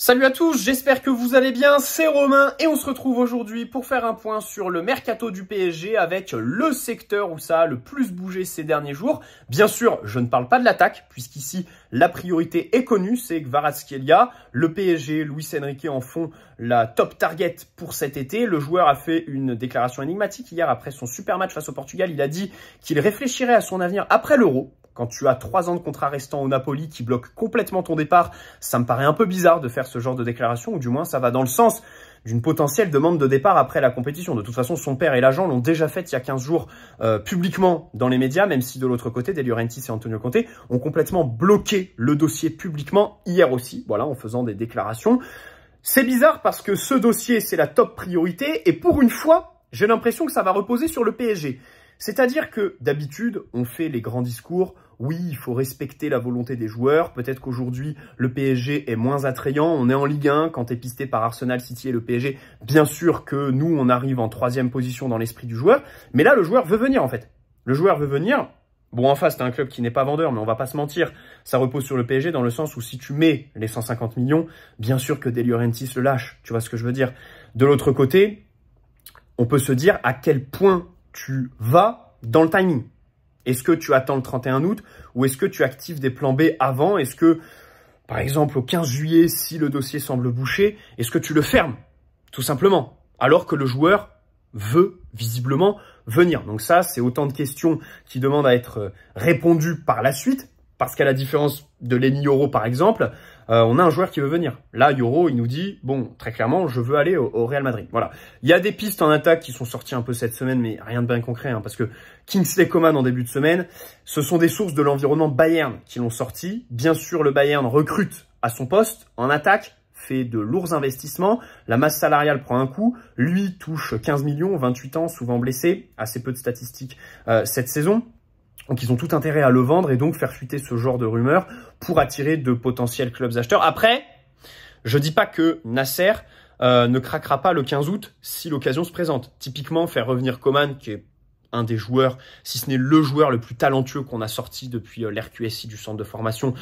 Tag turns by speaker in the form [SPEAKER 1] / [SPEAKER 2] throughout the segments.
[SPEAKER 1] Salut à tous, j'espère que vous allez bien, c'est Romain et on se retrouve aujourd'hui pour faire un point sur le mercato du PSG avec le secteur où ça a le plus bougé ces derniers jours. Bien sûr, je ne parle pas de l'attaque puisqu'ici la priorité est connue, c'est Kvaratskhelia. Le PSG, Luis Enrique en font la top target pour cet été. Le joueur a fait une déclaration énigmatique hier après son super match face au Portugal. Il a dit qu'il réfléchirait à son avenir après l'Euro. Quand tu as 3 ans de contrat restant au Napoli qui bloque complètement ton départ, ça me paraît un peu bizarre de faire ce genre de déclaration, ou du moins ça va dans le sens d'une potentielle demande de départ après la compétition. De toute façon, son père et l'agent l'ont déjà fait il y a 15 jours publiquement dans les médias, même si de l'autre côté, De Laurentiis et Antonio Conte ont complètement bloqué le dossier publiquement hier aussi, voilà, en faisant des déclarations. C'est bizarre parce que ce dossier, c'est la top priorité, et pour une fois, j'ai l'impression que ça va reposer sur le PSG. C'est-à-dire que d'habitude, on fait les grands discours. Oui, il faut respecter la volonté des joueurs. Peut-être qu'aujourd'hui, le PSG est moins attrayant. On est en Ligue 1 quand tu es pisté par Arsenal, City et le PSG. Bien sûr que nous, on arrive en 3e position dans l'esprit du joueur. Mais là, le joueur veut venir en fait. Le joueur veut venir. Bon, en face, t'as un club qui n'est pas vendeur, mais on va pas se mentir. Ça repose sur le PSG dans le sens où si tu mets les 150 millions, bien sûr que De Laurentiis le lâche. Tu vois ce que je veux dire? De l'autre côté, on peut se dire à quel point tu vas dans le timing. Est-ce que tu attends le 31 août ou est-ce que tu actives des plans B avant? Est-ce que, par exemple, au 15 juillet, si le dossier semble bouché, est-ce que tu le fermes? Tout simplement. Alors que le joueur veut visiblement venir. Donc ça, c'est autant de questions qui demandent à être répondues par la suite. Parce qu'à la différence de Lenny Yoro, par exemple, on a un joueur qui veut venir. Là, Yoro, il nous dit, bon, très clairement, je veux aller au Real Madrid. Voilà. Il y a des pistes en attaque qui sont sorties un peu cette semaine, mais rien de bien concret, hein, parce que Kingsley Coman, en début de semaine, ce sont des sources de l'environnement Bayern qui l'ont sorti. Bien sûr, le Bayern recrute à son poste en attaque, fait de lourds investissements. La masse salariale prend un coup. Lui touche 15 millions, 28 ans, souvent blessé. Assez peu de statistiques cette saison. Donc, ils ont tout intérêt à le vendre et donc faire fuiter ce genre de rumeurs pour attirer de potentiels clubs acheteurs. Après, je dis pas que Nasser ne craquera pas le 15 août si l'occasion se présente. Typiquement, faire revenir Coman, qui est un des joueurs, si ce n'est le joueur le plus talentueux qu'on a sorti depuis l'RQSI du centre de formation.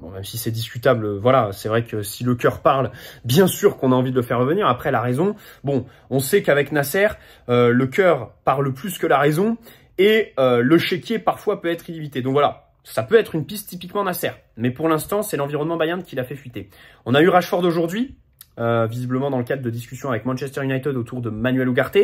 [SPEAKER 1] Bon, même si c'est discutable, voilà, c'est vrai que si le cœur parle, bien sûr qu'on a envie de le faire revenir. Après, la raison, bon, on sait qu'avec Nasser, le cœur parle plus que la raison et le chéquier parfois peut être illimité. Donc voilà, ça peut être une piste typiquement Nasser. Mais pour l'instant, c'est l'environnement Bayern qui l'a fait fuiter. On a eu Rashford aujourd'hui. Visiblement dans le cadre de discussions avec Manchester United autour de Manuel Ugarte.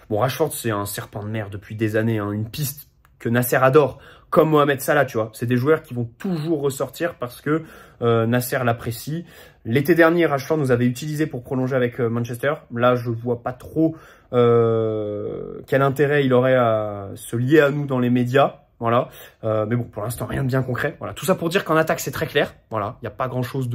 [SPEAKER 1] Bon, Rashford, c'est un serpent de mer depuis des années, hein, une piste que Nasser adore, comme Mohamed Salah, tu vois. C'est des joueurs qui vont toujours ressortir parce que Nasser l'apprécie. L'été dernier, Rashford nous avait utilisé pour prolonger avec Manchester. Là, je vois pas trop quel intérêt il aurait à se lier à nous dans les médias. Voilà, mais bon, pour l'instant, rien de bien concret. Voilà, tout ça pour dire qu'en attaque, c'est très clair. Voilà, il n'y a pas grand-chose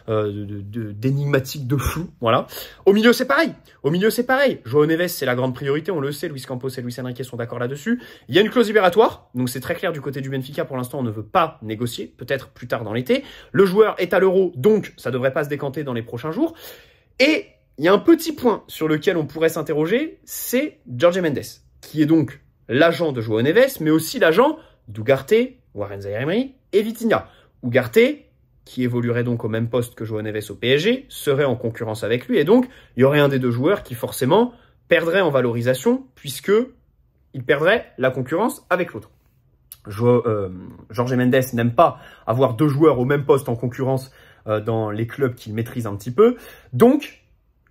[SPEAKER 1] d'énigmatique, de flou. Voilà. Au milieu, c'est pareil. Au milieu, c'est pareil. João Neves, c'est la grande priorité. On le sait. Luis Campos et Luis Enrique sont d'accord là-dessus. Il y a une clause libératoire. Donc, c'est très clair du côté du Benfica. Pour l'instant, on ne veut pas négocier. Peut-être plus tard dans l'été. Le joueur est à l'Euro. Donc, ça ne devrait pas se décanter dans les prochains jours. Et il y a un petit point sur lequel on pourrait s'interroger. C'est Jorge Mendes, qui est donc l'agent de João Neves, mais aussi l'agent d'Ugarte, Warren Zaïre-Emery et Vitinha. Ugarte, qui évoluerait donc au même poste que João Neves au PSG, serait en concurrence avec lui, et donc il y aurait un des deux joueurs qui forcément perdrait en valorisation, puisque il perdrait la concurrence avec l'autre. Jorge Mendes n'aime pas avoir deux joueurs au même poste en concurrence dans les clubs qu'il maîtrise un petit peu, donc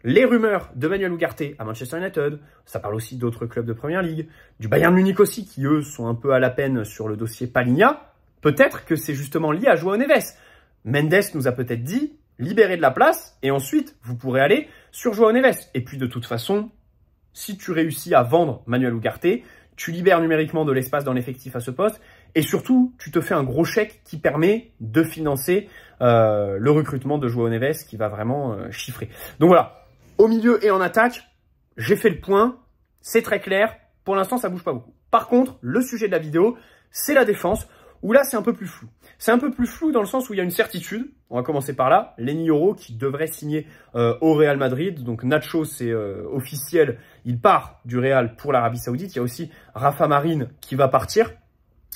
[SPEAKER 1] les rumeurs de Manuel Ugarte à Manchester United, ça parle aussi d'autres clubs de Première Ligue, du Bayern Munich aussi, qui eux sont un peu à la peine sur le dossier Palhinha. Peut-être que c'est justement lié à João Neves. Mendes nous a peut-être dit, libérez de la place, et ensuite vous pourrez aller sur João Neves. Et puis de toute façon, si tu réussis à vendre Manuel Ugarte, tu libères numériquement de l'espace dans l'effectif à ce poste, et surtout, tu te fais un gros chèque qui permet de financer le recrutement de João Neves, qui va vraiment chiffrer. Donc voilà. Au milieu et en attaque, j'ai fait le point, c'est très clair. Pour l'instant, ça bouge pas beaucoup. Par contre, le sujet de la vidéo, c'est la défense, où là, c'est un peu plus flou. C'est un peu plus flou dans le sens où il y a une certitude. On va commencer par là. Lenny Yoro qui devrait signer au Real Madrid. Donc Nacho, c'est officiel. Il part du Real pour l'Arabie Saoudite. Il y a aussi Rafa Marine qui va partir.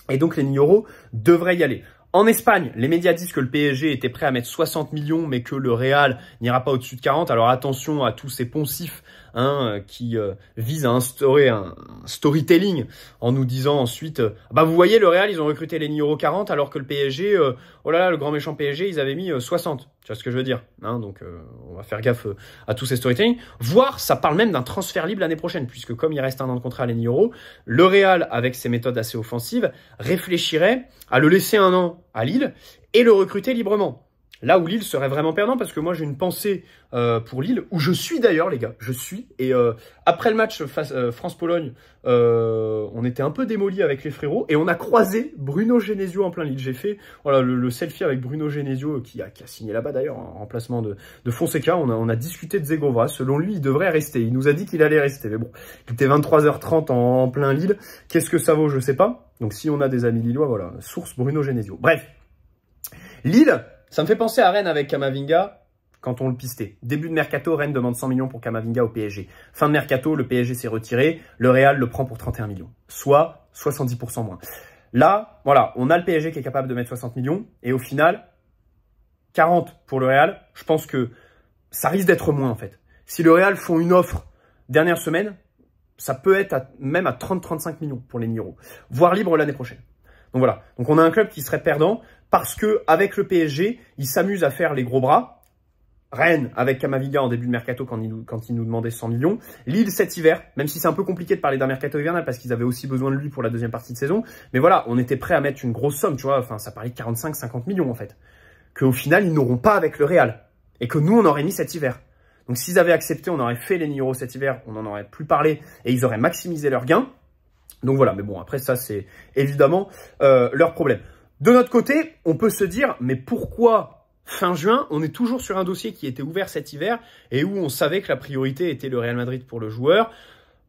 [SPEAKER 1] Et donc Lenny Yoro devrait y aller. En Espagne, les médias disent que le PSG était prêt à mettre 60 millions, mais que le Real n'ira pas au-dessus de 40. Alors attention à tous ces poncifs qui visent à instaurer un storytelling en nous disant ensuite bah vous voyez, le Real, ils ont recruté Lenny Euro 40, alors que le PSG, oh là là, le grand méchant PSG, ils avaient mis 60. Tu vois ce que je veux dire, donc on va faire gaffe à tous ces storytelling. Voire, ça parle même d'un transfert libre l'année prochaine, puisque comme il reste un an de contrat à Lenny Euro, le Real, avec ses méthodes assez offensives, réfléchirait à le laisser un an à Lille et le recruter librement. Là où Lille serait vraiment perdant, parce que moi j'ai une pensée pour Lille, où je suis d'ailleurs les gars, je suis. Et après le match France-Pologne, on était un peu démolis avec les frérots, et on a croisé Bruno Genesio en plein Lille. J'ai fait voilà, le selfie avec Bruno Genesio, qui a signé là-bas d'ailleurs, en remplacement de Fonseca. On a discuté de Zegova, selon lui il devrait rester, il nous a dit qu'il allait rester, mais bon, il était 23h30 en plein Lille, qu'est-ce que ça vaut, je sais pas. Donc si on a des amis lillois, voilà, source Bruno Genesio. Bref, Lille, ça me fait penser à Rennes avec Camavinga quand on le pistait. Début de mercato, Rennes demande 100 millions pour Camavinga au PSG. Fin de mercato, le PSG s'est retiré, le Real le prend pour 31 millions, soit 70% moins. Là, voilà, on a le PSG qui est capable de mettre 60 millions, et au final, 40 pour le Real, je pense que ça risque d'être moins en fait. Si le Real font une offre dernière semaine, ça peut être même à 30-35 millions pour les Niro, voire libre l'année prochaine. Donc voilà, donc on a un club qui serait perdant parce que avec le PSG, il s'amuse à faire les gros bras. Rennes avec Camavinga en début de mercato quand il nous demandait 100 millions. Lille cet hiver, même si c'est un peu compliqué de parler d'un mercato hivernal parce qu'ils avaient aussi besoin de lui pour la deuxième partie de saison. Mais voilà, on était prêt à mettre une grosse somme, tu vois. Enfin, ça parlait de 45-50 millions en fait. Qu'au final, ils n'auront pas avec le Real. Et que nous, on aurait mis cet hiver. Donc s'ils avaient accepté, on aurait fait les Niro cet hiver, on n'en aurait plus parlé et ils auraient maximisé leurs gains. Donc voilà, mais bon, après ça, c'est évidemment leur problème. De notre côté, on peut se dire, mais pourquoi fin juin, on est toujours sur un dossier qui était ouvert cet hiver et où on savait que la priorité était le Real Madrid pour le joueur.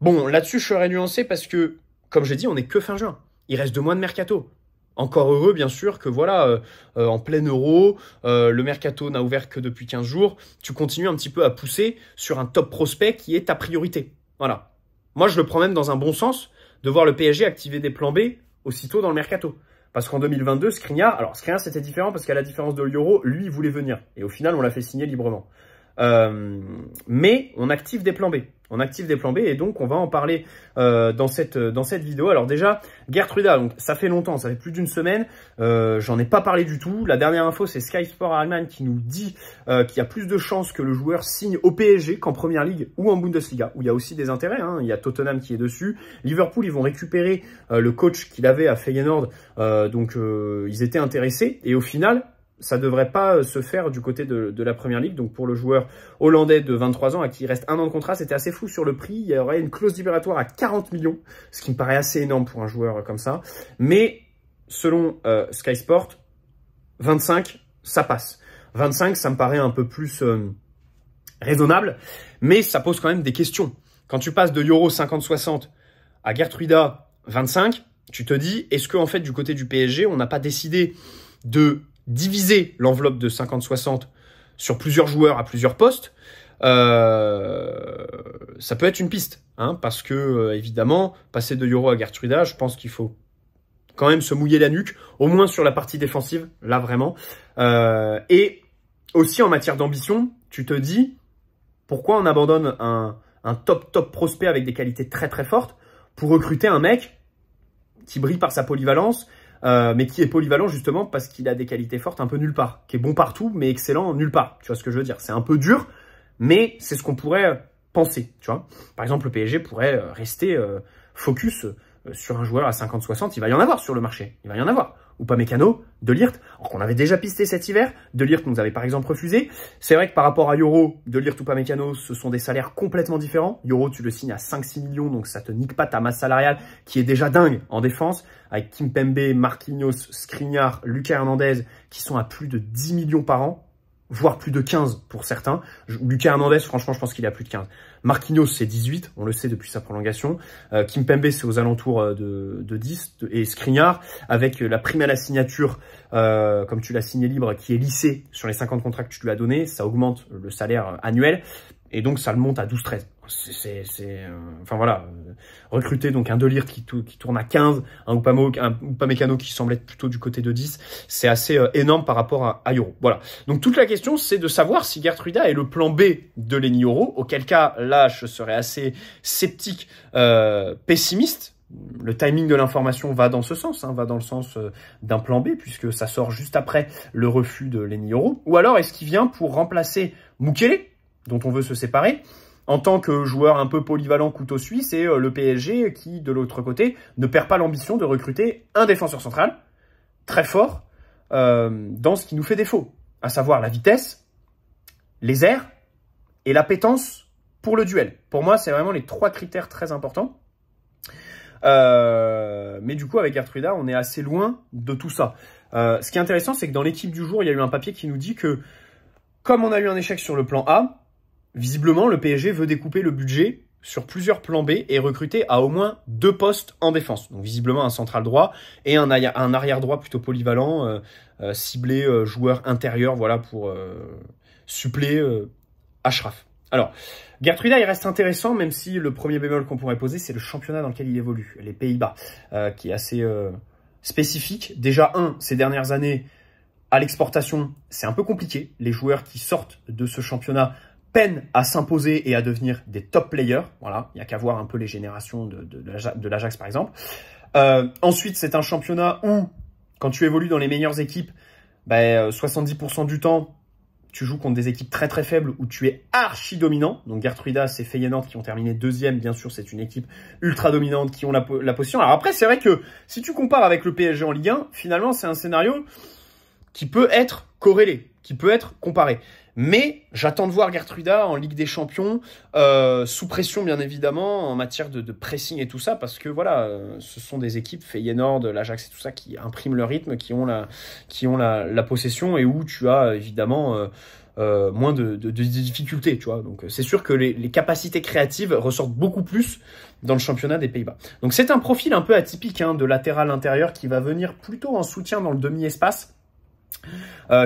[SPEAKER 1] Bon, là-dessus, je serais nuancé parce que, comme j'ai dit, on n'est que fin juin. Il reste 2 mois de mercato. Encore heureux, bien sûr, que voilà, en plein euro, le mercato n'a ouvert que depuis 15 jours. Tu continues un petit peu à pousser sur un top prospect qui est ta priorité. Voilà. Moi, je le prends même dans un bon sens de voir le PSG activer des plans B aussitôt dans le mercato. Parce qu'en 2022, Skriniar, alors Skriniar c'était différent parce qu'à la différence de l'Euro, lui il voulait venir. Et au final, on l'a fait signer librement. Mais on active des plans B. On active des plans B et donc on va en parler dans cette vidéo. Alors déjà, Geertruida, donc ça fait longtemps, ça fait plus d'une semaine, j'en ai pas parlé du tout. La dernière info, c'est Sky Sport Allemagne qui nous dit qu'il y a plus de chances que le joueur signe au PSG qu'en Première Ligue ou en Bundesliga, où il y a aussi des intérêts. Il y a Tottenham qui est dessus. Liverpool, ils vont récupérer le coach qu'il avait à Feyenoord, donc ils étaient intéressés. Et au final, ça ne devrait pas se faire du côté de la Première Ligue. Donc pour le joueur hollandais de 23 ans à qui il reste 1 an de contrat, c'était assez fou sur le prix. Il y aurait une clause libératoire à 40 millions, ce qui me paraît assez énorme pour un joueur comme ça. Mais selon Sky Sport, 25, ça passe. 25, ça me paraît un peu plus raisonnable, mais ça pose quand même des questions. Quand tu passes de Euro 50-60 à Geertruida 25, tu te dis, est-ce qu'en fait du côté du PSG, on n'a pas décidé de diviser l'enveloppe de 50-60 sur plusieurs joueurs à plusieurs postes? Ça peut être une piste, parce que évidemment, passer de Euro à Geertruida, je pense qu'il faut quand même se mouiller la nuque, au moins sur la partie défensive, là vraiment. Et aussi en matière d'ambition, tu te dis, pourquoi on abandonne un top prospect avec des qualités très très fortes pour recruter un mec qui brille par sa polyvalence, mais qui est polyvalent justement parce qu'il a des qualités fortes un peu nulle part, qui est bon partout mais excellent nulle part. Tu vois ce que je veux dire? C'est un peu dur, mais c'est ce qu'on pourrait penser, tu vois. Par exemple, le PSG pourrait rester focus sur un joueur à 50-60, il va y en avoir sur le marché, il va y en avoir. Upamecano, De Ligt, alors qu'on avait déjà pisté cet hiver, De Ligt nous avait par exemple refusé. C'est vrai que par rapport à Euro, De Ligt ou Upamecano, ce sont des salaires complètement différents. Euro, tu le signes à 5-6 millions, donc ça te nique pas ta masse salariale, qui est déjà dingue en défense, avec Kimpembe, Marquinhos, Skriniar, Lucas Hernandez, qui sont à plus de 10 millions par an, voire plus de 15 pour certains. Lucas Hernandez, franchement, je pense qu'il est à plus de 15. Marquinhos, c'est 18, on le sait depuis sa prolongation. Kimpembe, c'est aux alentours de 10. Et Skriniar, avec la prime à la signature, comme tu l'as signé libre, qui est lissée sur les 50 contrats que tu lui as donnés, ça augmente le salaire annuel. Et donc, ça le monte à 12-13. Enfin voilà, recruter donc un Delirte qui tourne à 15, un Upamecano qui semble être plutôt du côté de 10, c'est assez énorme par rapport à Yoro. Voilà. Donc toute la question, c'est de savoir si Gertruida est le plan B de Lenny Yoro, auquel cas, là, je serais assez sceptique, pessimiste. Le timing de l'information va dans ce sens, va dans le sens d'un plan B, puisque ça sort juste après le refus de Lenny Yoro. Ou alors, est-ce qu'il vient pour remplacer Mukele, dont on veut se séparer, en tant que joueur un peu polyvalent couteau suisse, et le PSG qui, de l'autre côté, ne perd pas l'ambition de recruter un défenseur central très fort dans ce qui nous fait défaut, à savoir la vitesse, les airs et l'appétence pour le duel. Pour moi, c'est vraiment les 3 critères très importants. Mais du coup, avec Gertruida, on est assez loin de tout ça. Ce qui est intéressant, c'est que dans l'équipe du jour, il y a eu un papier qui nous dit que, comme on a eu un échec sur le plan A, visiblement, le PSG veut découper le budget sur plusieurs plans B et recruter à au moins 2 postes en défense. Donc visiblement un central droit et un arrière droit plutôt polyvalent, ciblé joueur intérieur, voilà, pour suppléer Achraf. Alors, Gertruida, il reste intéressant, même si le premier bémol qu'on pourrait poser, c'est le championnat dans lequel il évolue, les Pays-Bas, qui est assez spécifique. Déjà, ces dernières années, à l'exportation, c'est un peu compliqué. Les joueurs qui sortent de ce championnat peinent à s'imposer et à devenir des top players. Voilà, il n'y a qu'à voir un peu les générations de l'Ajax, par exemple. Ensuite, c'est un championnat où, quand tu évolues dans les meilleures équipes, 70% du temps, tu joues contre des équipes très très faibles où tu es archi dominant. Donc Gertruida, c'est Feyenoord qui ont terminé 2e. Bien sûr, c'est une équipe ultra dominante qui ont la position. Alors après, c'est vrai que si tu compares avec le PSG en Ligue 1, finalement, c'est un scénario qui peut être corrélé, qui peut être comparé. Mais j'attends de voir Gertruida en Ligue des Champions, sous pression bien évidemment, en matière de pressing et tout ça, parce que voilà, ce sont des équipes, Feyenoord, l'Ajax et tout ça, qui impriment le rythme, qui ont la possession et où tu as évidemment moins de difficultés, tu vois. Donc c'est sûr que les capacités créatives ressortent beaucoup plus dans le championnat des Pays-Bas. Donc c'est un profil un peu atypique de latéral intérieur qui va venir plutôt en soutien dans le demi-espace,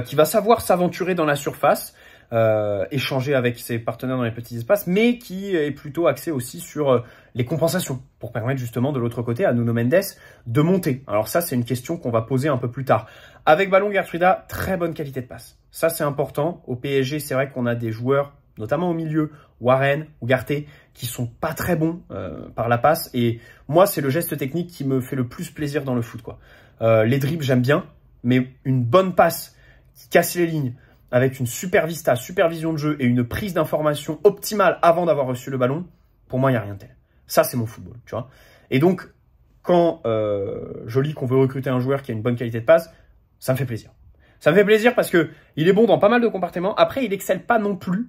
[SPEAKER 1] qui va savoir s'aventurer dans la surface, échanger avec ses partenaires dans les petits espaces, mais qui est plutôt axé aussi sur les compensations, pour permettre justement de l'autre côté à Nuno Mendes de monter. Alors ça, c'est une question qu'on va poser un peu plus tard. Avec ballon, Gertruida, très bonne qualité de passe. Ça, c'est important. Au PSG, c'est vrai qu'on a des joueurs, notamment au milieu, Warren, Ugarte, qui sont pas très bons par la passe. Et moi, c'est le geste technique qui me fait le plus plaisir dans le foot, quoi. Les dribbles, j'aime bien, mais une bonne passe qui casse les lignes, avec une super vista, super vision de jeu et une prise d'information optimale avant d'avoir reçu le ballon, pour moi, il n'y a rien de tel. Ça, c'est mon football, tu vois. Et donc, quand je lis qu'on veut recruter un joueur qui a une bonne qualité de passe, ça me fait plaisir. Ça me fait plaisir parce que il est bon dans pas mal de compartiments. Après, il excelle pas non plus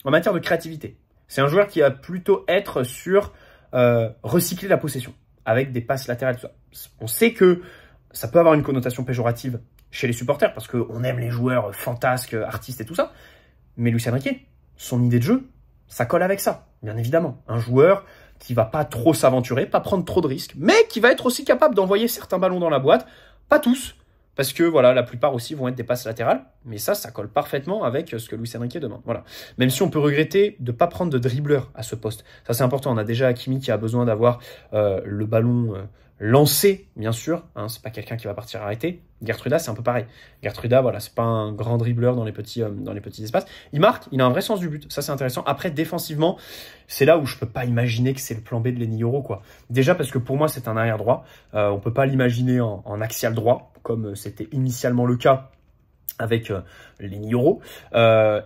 [SPEAKER 1] en matière de créativité. C'est un joueur qui va plutôt être sur recycler la possession, avec des passes latérales, tout ça. On sait que ça peut avoir une connotation péjorative chez les supporters, parce qu'on aime les joueurs fantasques, artistes et tout ça. Mais Luis Enrique, son idée de jeu, ça colle avec ça, bien évidemment. Un joueur qui va pas trop s'aventurer, pas prendre trop de risques, mais qui va être aussi capable d'envoyer certains ballons dans la boîte. Pas tous, parce que voilà, la plupart aussi vont être des passes latérales. Mais ça colle parfaitement avec ce que Luis Enrique demande. Voilà. Même si on peut regretter de pas prendre de dribbleur à ce poste. Ça, c'est important. On a déjà Hakimi qui a besoin d'avoir le ballon lancé, bien sûr. C'est pas quelqu'un qui va partir arrêter. Gertruida, c'est un peu pareil. Gertruida, voilà, c'est pas un grand dribbleur dans les petits espaces. Il marque, il a un vrai sens du but. Ça, c'est intéressant. Après, défensivement, c'est là où je peux pas imaginer que c'est le plan B de Lenny Yoro, quoi. Déjà parce que pour moi, c'est un arrière droit. On peut pas l'imaginer en axial droit, comme c'était initialement le cas avec Lenny Yoro.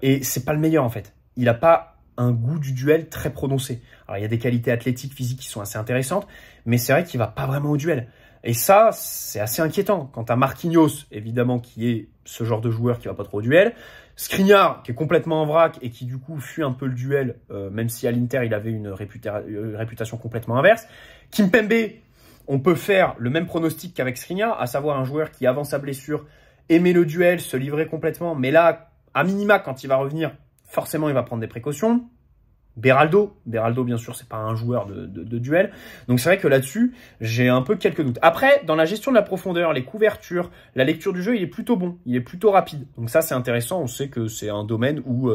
[SPEAKER 1] Et c'est pas le meilleur, en fait. Il a pas un goût du duel très prononcé. Alors, il y a des qualités athlétiques, physiques qui sont assez intéressantes, mais c'est vrai qu'il va pas vraiment au duel. Et ça, c'est assez inquiétant. Quant à Marquinhos, évidemment, qui est ce genre de joueur qui va pas trop au duel. Skriniar, qui est complètement en vrac et qui, du coup, fuit un peu le duel, même si à l'Inter, il avait une réputation complètement inverse. Kimpembe, on peut faire le même pronostic qu'avec Skriniar, à savoir un joueur qui, avant sa blessure, aimait le duel, se livrait complètement. Mais là, à minima, quand il va revenir, forcément, il va prendre des précautions. Beraldo, bien sûr, c'est pas un joueur de duel. Donc c'est vrai que là-dessus, j'ai un peu quelques doutes. Après, dans la gestion de la profondeur, les couvertures, la lecture du jeu, il est plutôt bon, il est plutôt rapide. Donc ça, c'est intéressant. On sait que c'est un domaine où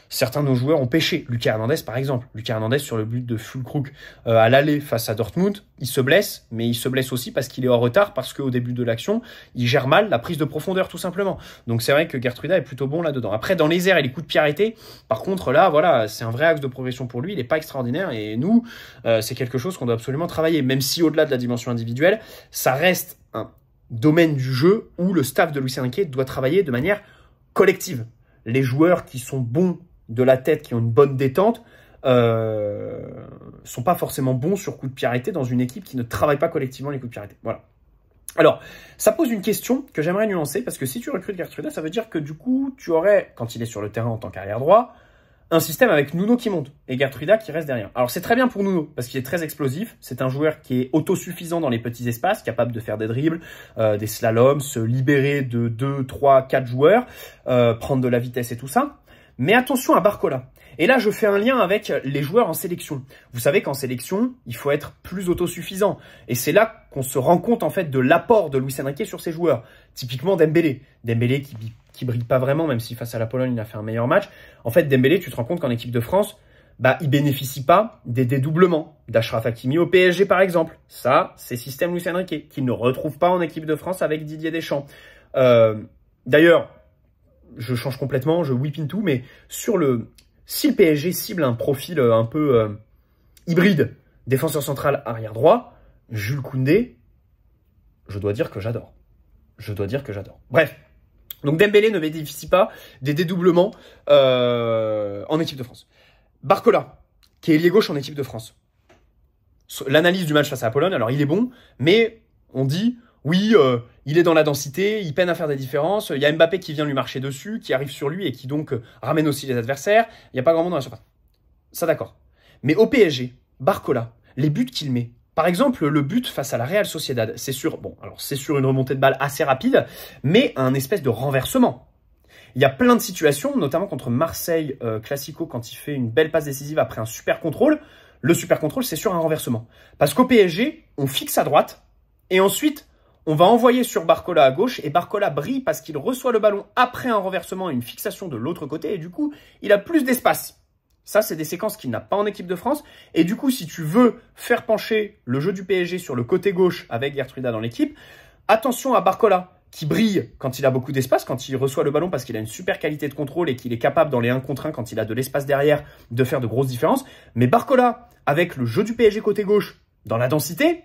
[SPEAKER 1] certains de nos joueurs ont pêché. Lucas Hernandez, par exemple. Lucas Hernandez, sur le but de Füllkrug à l'aller face à Dortmund, il se blesse, mais il se blesse aussi parce qu'il est en retard, parce qu'au début de l'action, il gère mal la prise de profondeur, tout simplement. Donc c'est vrai que Gertruida est plutôt bon là-dedans. Après, dans les airs et les coups de pied arrêtés, par contre, là, voilà, c'est un vrai axe de progression pour lui. Il n'est pas extraordinaire et nous, c'est quelque chose qu'on doit absolument travailler. Même si au-delà de la dimension individuelle, ça reste un domaine du jeu où le staff de Luis Enrique doit travailler de manière collective. Les joueurs qui sont bons de la tête, qui ont une bonne détente, sont pas forcément bons sur coups de pied arrêtés dans une équipe qui ne travaille pas collectivement les coups de pied arrêtés. Voilà. Alors, ça pose une question que j'aimerais nuancer, parce que si tu recrutes Gertruida, ça veut dire que du coup, tu aurais, quand il est sur le terrain en tant qu'arrière droit, un système avec Nuno qui monte et Gertruida qui reste derrière. Alors c'est très bien pour Nuno parce qu'il est très explosif, c'est un joueur qui est autosuffisant dans les petits espaces, capable de faire des dribbles, des slaloms, se libérer de 2, 3, 4 joueurs, prendre de la vitesse et tout ça. Mais attention à Barcola. Et là, je fais un lien avec les joueurs en sélection. Vous savez qu'en sélection, il faut être plus autosuffisant. Et c'est là qu'on se rend compte en fait de l'apport de Luis Enrique sur ses joueurs. Typiquement Dembélé. Dembélé qui brille pas vraiment, même si face à la Pologne, il a fait un meilleur match. En fait, Dembélé, tu te rends compte qu'en équipe de France, il bénéficie pas des dédoublements d'Achraf Hakimi au PSG, par exemple. Ça, c'est système Luis Enrique, qu'il ne retrouve pas en équipe de France avec Didier Deschamps. D'ailleurs, je change complètement, je whip into, mais si le PSG cible un profil un peu hybride, défenseur central arrière droit, Jules Koundé, je dois dire que j'adore. Bref. Donc Dembélé ne bénéficie pas des dédoublements en équipe de France. Barcola, qui est ailier gauche en équipe de France. L'analyse du match face à la Pologne, alors il est bon, mais on dit, oui, il est dans la densité, il peine à faire des différences, il y a Mbappé qui vient lui marcher dessus, qui arrive sur lui et qui donc ramène aussi les adversaires, il n'y a pas grand monde dans la surface. Ça d'accord. Mais au PSG, Barcola, les buts qu'il met, par exemple, le but face à la Real Sociedad, c'est sur une remontée de balle assez rapide, mais un espèce de renversement. Il y a plein de situations, notamment contre Marseille Classico, quand il fait une belle passe décisive après un super contrôle. Le super contrôle, c'est sur un renversement. Parce qu'au PSG, on fixe à droite, et ensuite, on va envoyer sur Barcola à gauche, et Barcola brille parce qu'il reçoit le ballon après un renversement et une fixation de l'autre côté, et du coup, il a plus d'espace. Ça, c'est des séquences qu'il n'a pas en équipe de France. Et du coup, si tu veux faire pencher le jeu du PSG sur le côté gauche avec Gertruida dans l'équipe, attention à Barcola, qui brille quand il a beaucoup d'espace, quand il reçoit le ballon parce qu'il a une super qualité de contrôle et qu'il est capable dans les 1 contre 1, quand il a de l'espace derrière, de faire de grosses différences. Mais Barcola, avec le jeu du PSG côté gauche, dans la densité,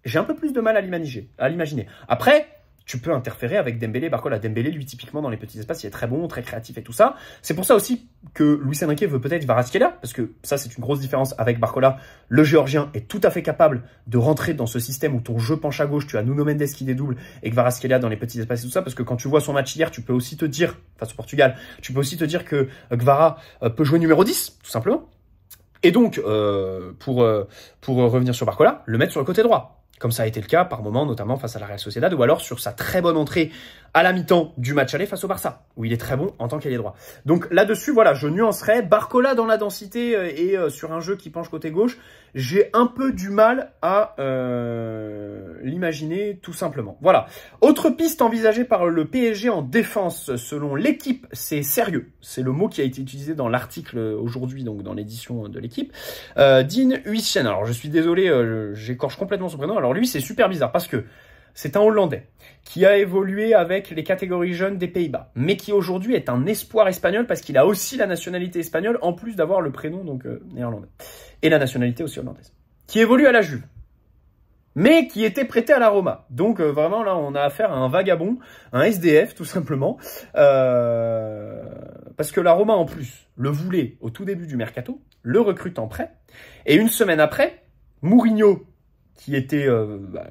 [SPEAKER 1] j'ai un peu plus de mal à l'imaginer. Après, tu peux interférer avec Dembélé, Barcola. Dembélé, lui, typiquement, dans les petits espaces, il est très bon, très créatif et tout ça. C'est pour ça aussi que Luis Enrique veut peut-être Kvaratskhelia, parce que ça, c'est une grosse différence avec Barcola. Le Géorgien est tout à fait capable de rentrer dans ce système où ton jeu penche à gauche, tu as Nuno Mendes qui dédouble et Kvaratskhelia dans les petits espaces et tout ça, parce que quand tu vois son match hier, tu peux aussi te dire, face au Portugal, tu peux aussi te dire que Kvara peut jouer numéro 10, tout simplement. Et donc, pour revenir sur Barcola, le mettre sur le côté droit. Comme ça a été le cas par moment, notamment face à la Real Sociedad, ou alors sur sa très bonne entrée à la mi-temps du match aller face au Barça, où il est très bon en tant qu'ailier droit. Donc là-dessus, voilà, je nuancerais. Barcola dans la densité et sur un jeu qui penche côté gauche, j'ai un peu du mal à l'imaginer tout simplement. Voilà. Autre piste envisagée par le PSG en défense, selon l'équipe, c'est sérieux. C'est le mot qui a été utilisé dans l'article aujourd'hui, donc dans l'édition de l'équipe. Dean Huijsen. Alors je suis désolé, j'écorche complètement son prénom. Alors lui, c'est super bizarre parce que c'est un Hollandais qui a évolué avec les catégories jeunes des Pays-Bas, mais qui aujourd'hui est un espoir espagnol parce qu'il a aussi la nationalité espagnole, en plus d'avoir le prénom donc néerlandais, et la nationalité aussi hollandaise, qui évolue à la Juve, mais qui était prêté à la Roma. Donc vraiment là, on a affaire à un vagabond, un SDF tout simplement, parce que la Roma en plus le voulait au tout début du mercato, le recrute en prêt, et une semaine après, Mourinho, qui était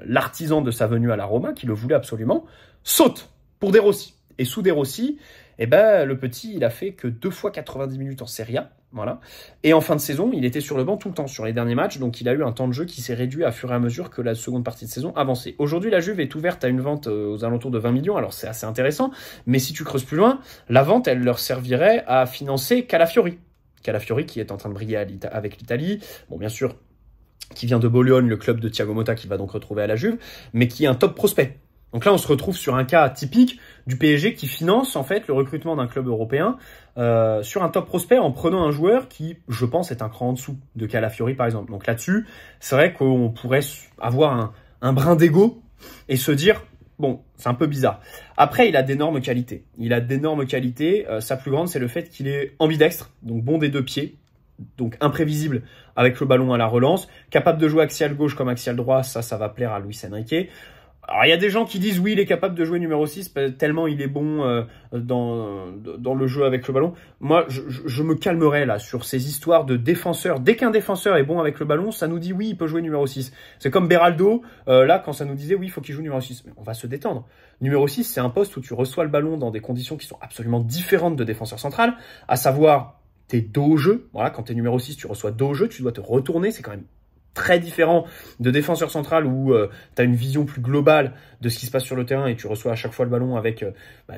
[SPEAKER 1] l'artisan de sa venue à la Roma, qui le voulait absolument, saute pour De Rossi. Et sous De Rossi, le petit, il a fait que 2 fois 90 minutes en Serie A. Voilà. Et en fin de saison, il était sur le banc tout le temps sur les derniers matchs, donc il a eu un temps de jeu qui s'est réduit à fur et à mesure que la seconde partie de saison avançait. Aujourd'hui, la Juve est ouverte à une vente aux alentours de 20 millions, alors c'est assez intéressant, mais si tu creuses plus loin, la vente, elle leur servirait à financer Calafiori. Calafiori qui est en train de briller avec l'Italie. Bon, bien sûr, qui vient de Bologne, le club de Thiago Motta qu'il va donc retrouver à la Juve, mais qui est un top prospect. Donc là, on se retrouve sur un cas typique du PSG qui finance en fait le recrutement d'un club européen sur un top prospect en prenant un joueur qui, je pense, est un cran en dessous de Calafiori par exemple. Donc là-dessus, c'est vrai qu'on pourrait avoir un brin d'ego et se dire, bon, c'est un peu bizarre. Après, il a d'énormes qualités. Sa plus grande, c'est le fait qu'il est ambidextre, donc bon des deux pieds, donc imprévisible avec le ballon à la relance, capable de jouer axial gauche comme axial droit, ça va plaire à Luis Enrique. Alors, il y a des gens qui disent oui, il est capable de jouer numéro 6 tellement il est bon dans le jeu avec le ballon. Moi, je me calmerai là sur ces histoires de défenseurs. Dès qu'un défenseur est bon avec le ballon, ça nous dit oui, il peut jouer numéro 6. C'est comme Beraldo, là, quand ça nous disait oui, il faut qu'il joue numéro 6. Mais on va se détendre. Numéro 6, c'est un poste où tu reçois le ballon dans des conditions qui sont absolument différentes de défenseur central, à savoir t'es dos au jeu. Voilà, quand t'es numéro 6, tu reçois dos au jeu, tu dois te retourner, c'est quand même très différent de défenseur central où tu as une vision plus globale de ce qui se passe sur le terrain et tu reçois à chaque fois le ballon avec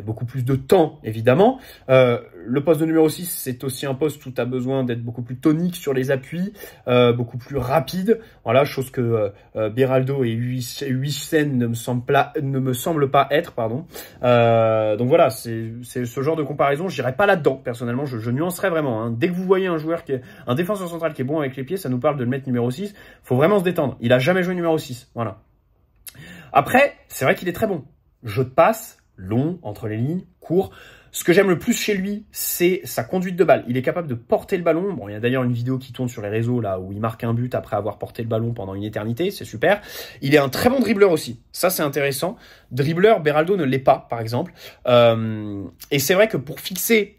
[SPEAKER 1] beaucoup plus de temps, évidemment. Le poste de numéro 6, c'est aussi un poste où tu as besoin d'être beaucoup plus tonique sur les appuis, beaucoup plus rapide. Voilà, chose que Beraldo et Huijsen ne me semblent pas être, pardon. Donc voilà, c'est ce genre de comparaison, je n'irai pas là-dedans. Personnellement, je nuancerais vraiment. Hein. Dès que vous voyez un défenseur central qui est bon avec les pieds, ça nous parle de le mettre numéro 6. Faut vraiment se détendre. Il a jamais joué numéro 6. Voilà. Après, c'est vrai qu'il est très bon. Jeu de passe, long, entre les lignes, court. Ce que j'aime le plus chez lui, c'est sa conduite de balle. Il est capable de porter le ballon. Bon, il y a d'ailleurs une vidéo qui tourne sur les réseaux là où il marque un but après avoir porté le ballon pendant une éternité. C'est super. Il est un très bon dribbleur aussi. Ça, c'est intéressant. Dribbleur, Beraldo ne l'est pas, par exemple. Et c'est vrai que pour fixer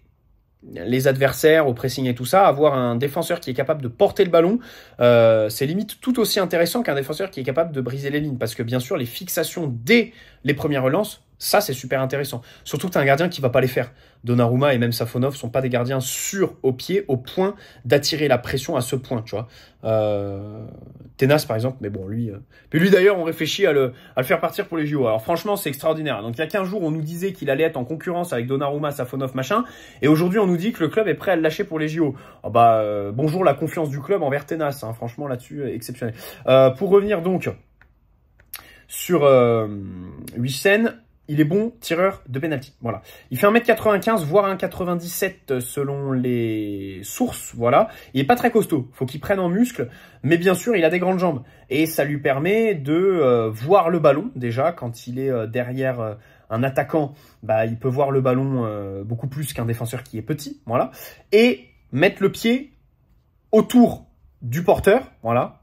[SPEAKER 1] les adversaires au pressing et tout ça, avoir un défenseur qui est capable de porter le ballon, c'est limite tout aussi intéressant qu'un défenseur qui est capable de briser les lignes. Parce que bien sûr, les fixations dès les premières relances, ça c'est super intéressant. Surtout que tu as un gardien qui va pas les faire. Donnarumma et même Safonov sont pas des gardiens sûrs au pied, au point d'attirer la pression à ce point, tu vois. Tenas par exemple, mais bon, lui... Puis lui d'ailleurs, on réfléchit à le faire partir pour les JO. Alors franchement, c'est extraordinaire. Donc il y a 15 jours, on nous disait qu'il allait être en concurrence avec Donnarumma, Safonov, machin. Et aujourd'hui, on nous dit que le club est prêt à le lâcher pour les JO. Oh bonjour la confiance du club envers Tenas. Hein. Franchement, là-dessus, exceptionnel. Pour revenir donc sur Huijsen, il est bon tireur de penalty. Voilà. Il fait 1m95, voire 1m97 selon les sources. Voilà. Il est pas très costaud. Faut qu'il prenne en muscle. Mais bien sûr, il a des grandes jambes. Et ça lui permet de voir le ballon. Déjà, quand il est derrière un attaquant, il peut voir le ballon beaucoup plus qu'un défenseur qui est petit. Voilà. Et mettre le pied autour du porteur, voilà,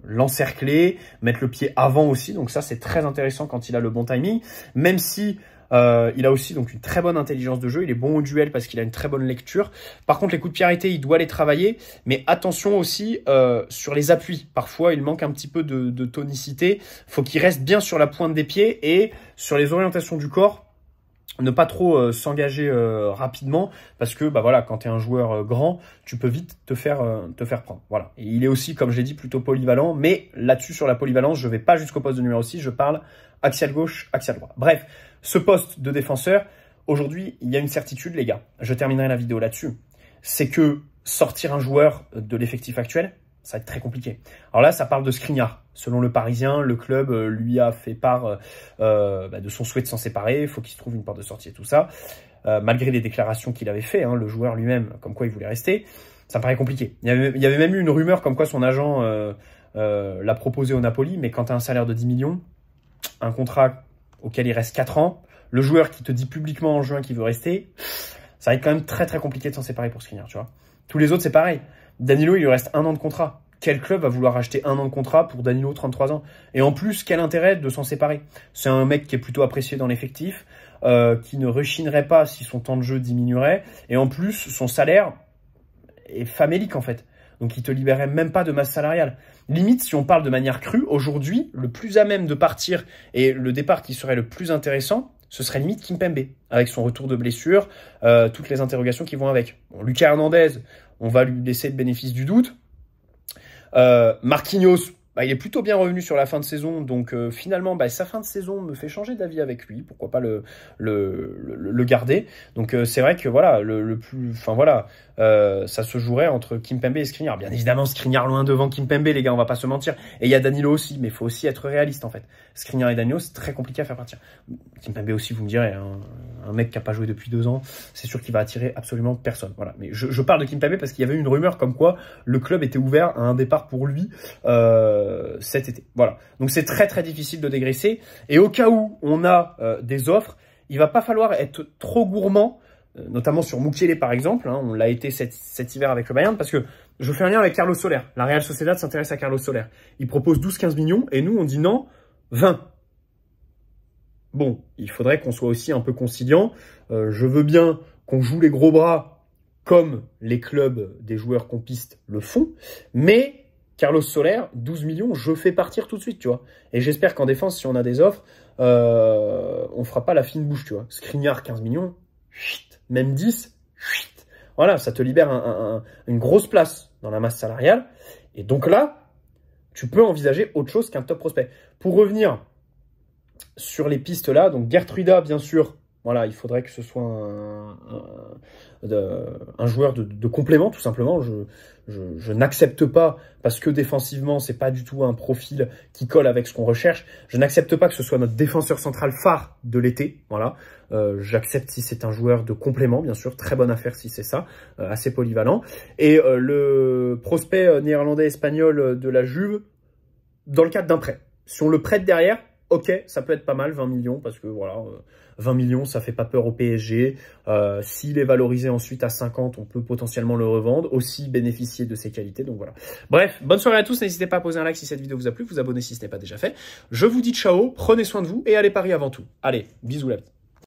[SPEAKER 1] l'encercler, mettre le pied avant aussi, donc ça c'est très intéressant quand il a le bon timing, même si il a aussi donc une très bonne intelligence de jeu, il est bon au duel parce qu'il a une très bonne lecture. Par contre les coups de pied arrêtés, il doit les travailler, mais attention aussi sur les appuis, parfois il manque un petit peu de tonicité, faut qu'il reste bien sur la pointe des pieds et sur les orientations du corps, ne pas trop s'engager rapidement parce que voilà, quand tu es un joueur grand, tu peux vite te faire prendre. Voilà. Et il est aussi, comme je l'ai dit, plutôt polyvalent, mais là-dessus sur la polyvalence, je vais pas jusqu'au poste de numéro 6, je parle axial gauche, axial droit. Bref, ce poste de défenseur, aujourd'hui, il y a une certitude les gars. Je terminerai la vidéo là-dessus. C'est que sortir un joueur de l'effectif actuel, ça va être très compliqué. Alors là, ça parle de Skriniar. Selon le Parisien, le club lui a fait part de son souhait de s'en séparer. Il faut qu'il se trouve une porte de sortie et tout ça. Malgré les déclarations qu'il avait fait, le joueur lui-même, comme quoi il voulait rester, ça me paraît compliqué. Il y avait même eu une rumeur comme quoi son agent l'a proposé au Napoli, mais quand tu as un salaire de 10 millions, un contrat auquel il reste 4 ans, le joueur qui te dit publiquement en juin qu'il veut rester, ça va être quand même très très compliqué de s'en séparer pour Skriniar, tu vois. Tous les autres, c'est pareil. Danilo, il lui reste 1 an de contrat. Quel club va vouloir acheter 1 an de contrat pour Danilo, 33 ans? Et en plus, quel intérêt de s'en séparer? C'est un mec qui est plutôt apprécié dans l'effectif, qui ne rechinerait pas si son temps de jeu diminuerait. Et en plus, son salaire est famélique en fait. Donc il te libérerait même pas de masse salariale. Limite, si on parle de manière crue, aujourd'hui, le plus à même de partir et le départ qui serait le plus intéressant, ce serait limite Kimpembe, avec son retour de blessure, toutes les interrogations qui vont avec. Bon, Lucas Hernandez, on va lui laisser le bénéfice du doute. Marquinhos, il est plutôt bien revenu sur la fin de saison, donc finalement, sa fin de saison me fait changer d'avis avec lui. Pourquoi pas le garder. Donc c'est vrai que voilà, ça se jouerait entre Kimpembe et Skriniar. Bien évidemment, Skriniar loin devant Kimpembe, les gars, on va pas se mentir. Et il y a Danilo aussi, mais il faut aussi être réaliste en fait. Skriniar et Danilo, c'est très compliqué à faire partir. Kimpembe aussi, vous me direz, un mec qui a pas joué depuis 2 ans, c'est sûr qu'il va attirer absolument personne. Voilà. Mais je parle de Kimpembe parce qu'il y avait une rumeur comme quoi le club était ouvert à un départ pour lui cet été. Voilà. Donc c'est très très difficile de dégraisser. Et au cas où on a des offres, il va pas falloir être trop gourmand, notamment sur Mukiele par exemple. Hein, on l'a été cet hiver avec le Bayern parce que je fais un lien avec Carlos Soler. La Real Sociedad s'intéresse à Carlos Soler. Il propose 12-15 millions et nous on dit non, 20. Bon, il faudrait qu'on soit aussi un peu conciliant. Je veux bien qu'on joue les gros bras comme les clubs des joueurs compistes le font, mais Carlos Soler, 12 millions, je fais partir tout de suite, tu vois. Et j'espère qu'en défense, si on a des offres, on fera pas la fine bouche, tu vois. Skriniar, 15 millions, chut, même 10, chut. Voilà, ça te libère une grosse place dans la masse salariale. Et donc là, tu peux envisager autre chose qu'un top prospect. Pour revenir sur les pistes là, donc Gertruida, bien sûr, voilà, il faudrait que ce soit un joueur de complément, tout simplement. Je n'accepte pas, parce que défensivement, c'est pas du tout un profil qui colle avec ce qu'on recherche. Je n'accepte pas que ce soit notre défenseur central phare de l'été. Voilà, j'accepte si c'est un joueur de complément, bien sûr, très bonne affaire si c'est ça, assez polyvalent. Et le prospect néerlandais-espagnol de la Juve, dans le cadre d'un prêt. Si on le prête derrière, ok, ça peut être pas mal, 20 millions, parce que voilà, 20 millions, ça fait pas peur au PSG. S'il est valorisé ensuite à 50, on peut potentiellement le revendre, aussi bénéficier de ses qualités, donc voilà. Bref, bonne soirée à tous, n'hésitez pas à poser un like si cette vidéo vous a plu, vous abonner si ce n'est pas déjà fait. Je vous dis ciao, prenez soin de vous et allez Paris avant tout. Allez, bisous la vie.